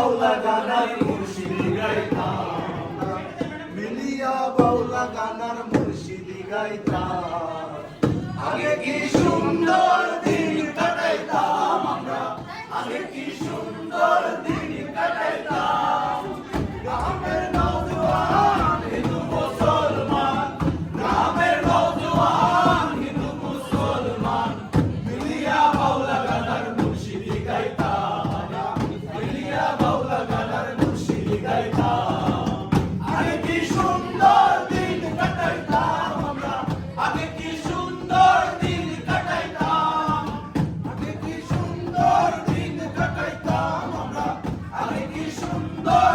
বাউলা গানার মুর্শিদি গাইতাম, মিলিয়া বাউলা গানার মুর্শিদি গাইতাম। আগে কি সুন্দর দিন কাটাইতাম আমরা, আগে কি সুন্দর দিন কাটাইতাম। গ্রামের নওজোয়ান হিন্দু মুসলমান, গ্রামের নওজোয়ান হিন্দু মুসলমান, মিলিয়া বাউলা গানার মুর্শিদি গাইতাম, মিলিয়া বাউলা গানার মুর্শিদি গাইতাম। আগে কি সুন্দর দিন কাটাইতাম আমরা, আগে কি সুন্দর দিন কাটাইতাম, আগে কি সুন্দর দিন কাটাইতাম আমরা, আগে কি সুন্দর